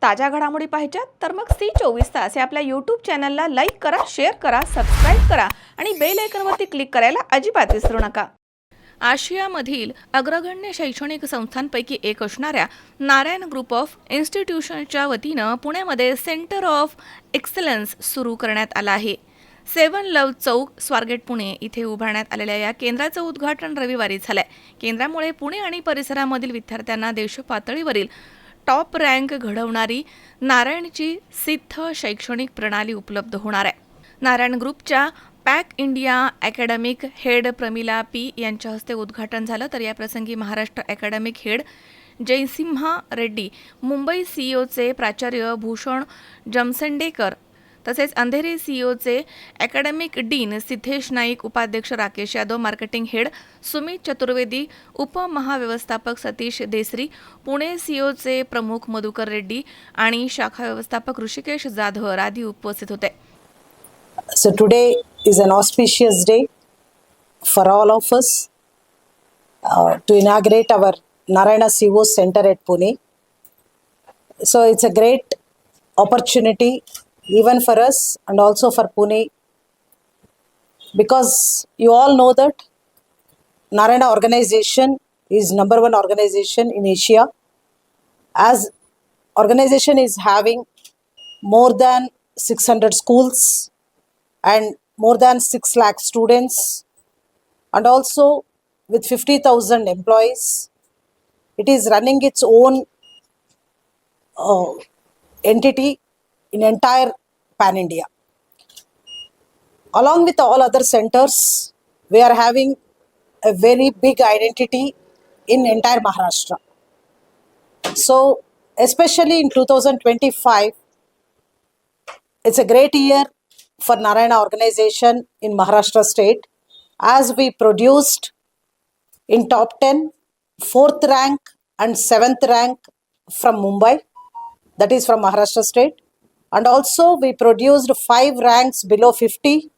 ताज्या घडामोडी पाहिजेत तर मग C24 तास या आपल्या यूट्यूब चॅनलला लाईक करा, शेअर करा, सबस्क्राईब करा आणि बेल आयकॉनवरती क्लिक करायला अजिबात विसरू नका. आशियामधील अग्रगण्य शैक्षणिक संस्थांपैकी एक असणाऱ्या नारायण ग्रुप ऑफ इन्स्टिट्यूशनच्या वतीनं पुण्यामध्ये सेंटर ऑफ एक्सलन्स सुरू करण्यात आला आहे. 7 लव चौक, स्वारगेट, पुणे इथे उभारण्यात आलेल्या या केंद्राचं उद्घाटन रविवारी झालंय. केंद्रामुळे पुणे आणि परिसरामधील विद्यार्थ्यांना देशपातळीवरील टॉप रँक घडवणारी नारायणची सिद्ध शैक्षणिक प्रणाली उपलब्ध होणार आहे. नारायण ग्रुपच्या pack India academic head Pramila P यांच्या हस्ते उद्घाटन झालं. तर या प्रसंगी महाराष्ट्र अकॅडमिक हेड जयसिम्हा रेड्डी, मुंबई सीईओचे प्राचार्य भूषण जमसंडेकर, तसेच अंधेरी सीईओचे अकॅडमिक डीन सिद्धेश नाईक, उपाध्यक्ष राकेश यादव, मार्केटिंग हेड सुमित चतुर्वेदी, उपमहाव्यवस्थापक सतीश देसरी, पुणे सीईओचे प्रमुख मधुकर रेड्डी आणि शाखा व्यवस्थापक ऋषिकेश जाधवर आदी उपस्थित होते. So today is an auspicious day for all of us to inaugurate our Narayana CEO Center at Pune. So it's a great opportunity even for us and also for Pune, because you all know that Narayana organization is number one organization in Asia. As organization is having more than 600 schools and more than 6 lakh students, and also with 50,000 employees. It is running its own entity in entire pan India. Along with all other centers, we are having a very big identity in entire Maharashtra. So especially in 2025, it's a great year for Narayana organization in Maharashtra state, as we produced in top 10, 4th rank and 7th rank from Mumbai, that is from Maharashtra state, and also we produced 5 ranks below 50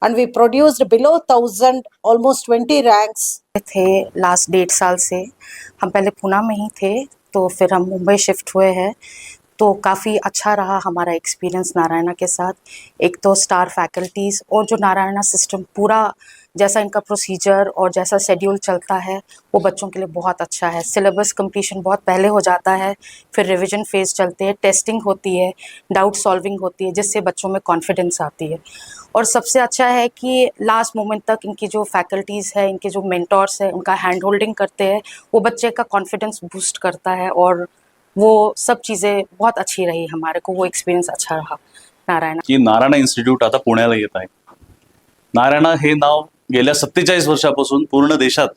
and we produced below 1000 almost 20 ranks. थे last 1.5 साल से हम पहले पुणे में ही थे, तो फिर हम Mumbai shift हुए हैं. तो काफ़ी अच्छा रहा हमारा एक्सपीरियंस नारायणा के साथ. एक तो स्टार फैकल्टीज़ और जो नारायणा सिस्टम पूरा जैसा इनका प्रोसीजर और जैसा शेड्यूल चलता है वो बच्चों के लिए बहुत अच्छा है. सिलेबस कंप्लीशन बहुत पहले हो जाता है, फिर रिवीजन फेज़ चलते हैं, टेस्टिंग होती है, डाउट सॉल्विंग होती है, जिससे बच्चों में कॉन्फिडेंस आती है. और सबसे अच्छा है कि लास्ट मोमेंट तक इनकी जो फैकल्टीज़ है, इनके जो मेंटर्स हैं, उनका हैंड होल्डिंग करते हैं, वो बच्चे का कॉन्फिडेंस बूस्ट करता है. और वो सब चीज़ें बहुत अच्छी रही हमारे को, वो एक्सपिरियंस अच्छा रहा नारायणा. की नारायणा इन्स्टिट्यूट आता पुण्याला येत आहे. नारायणा हे नाव गेल्या 47 वर्षापासून पूर्ण देशात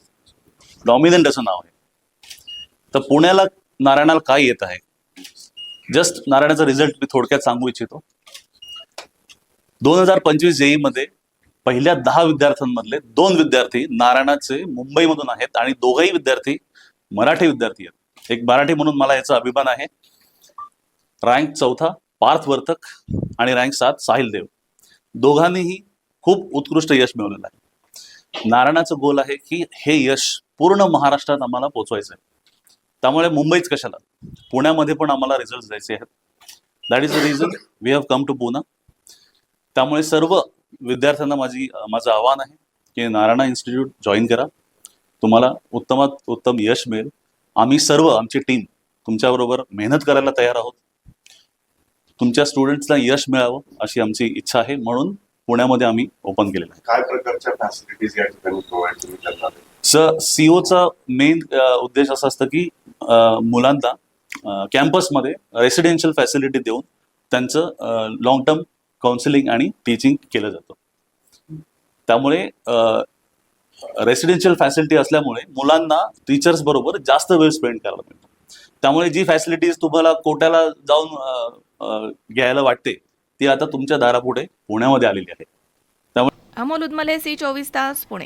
डॉमिनंट असं नाव आहे. तर पुण्याला नारायणाला काय येत आहे, जस्ट नारायणाचा रिझल्ट मी थोडक्यात सांगू इच्छितो. 2025 जेई मध्ये पहिल्या 10 विद्यार्थ्यांमधले 2 विद्यार्थी नारायणाचे मुंबईमधून आहेत आणि दोघंही विद्यार्थी मराठी विद्यार्थी आहेत. एक मराठी म्हणून मला याचा अभिमान आहे. रँक 4 पार्थ वर्तक आणि रँक 7 साहिल देव, दोघांनीही खूप उत्कृष्ट यश मिळवलेलं आहे. नारायणाचं गोल आहे की हे यश पूर्ण महाराष्ट्रात आम्हाला पोचवायचं आहे. त्यामुळे मुंबईच कशाला, पुण्यामध्ये पण आम्हाला रिझल्ट द्यायचे आहेत. That is the reason we have come to Pune. त्यामुळे सर्व विद्यार्थ्यांना माझं आव्हान आहे की नारायणा इन्स्टिट्यूट जॉईन करा. तुम्हाला उत्तमात उत्तम यश मिळेल. आम्ही सर्व, आमची टीम तुमच्याबरोबर मेहनत करायला तयार आहोत. तुमच्या स्टुडंट्सला यश मिळावं अशी आमची इच्छा आहे, म्हणून पुण्यामध्ये आम्ही ओपन केलेलं आहे. काय प्रकारच्या फॅसिलिटीज या ठिकाणी प्रोव्हाइड तुम्ही करणार? सीओचा मेन उद्देश असा असतं की मुलांना कॅम्पसमध्ये रेसिडेन्शियल फॅसिलिटी देऊन त्यांचं लॉंग टर्म काउन्सिलिंग आणि टीचिंग केलं जातं. त्यामुळे रेसिडेन्शियल फॅसिलिटी असल्यामुळे मुलांना टीचर्स बरोबर जास्त वेळ स्पेंड करायला मिळतो. त्यामुळे जी फॅसिलिटीज तुम्हाला कोट्याला जाऊन घ्यायला वाटते ती आता तुमच्या दारापुढे पुण्यामध्ये आलेली आहे. अमोल उदमले, C24 तास, पुणे.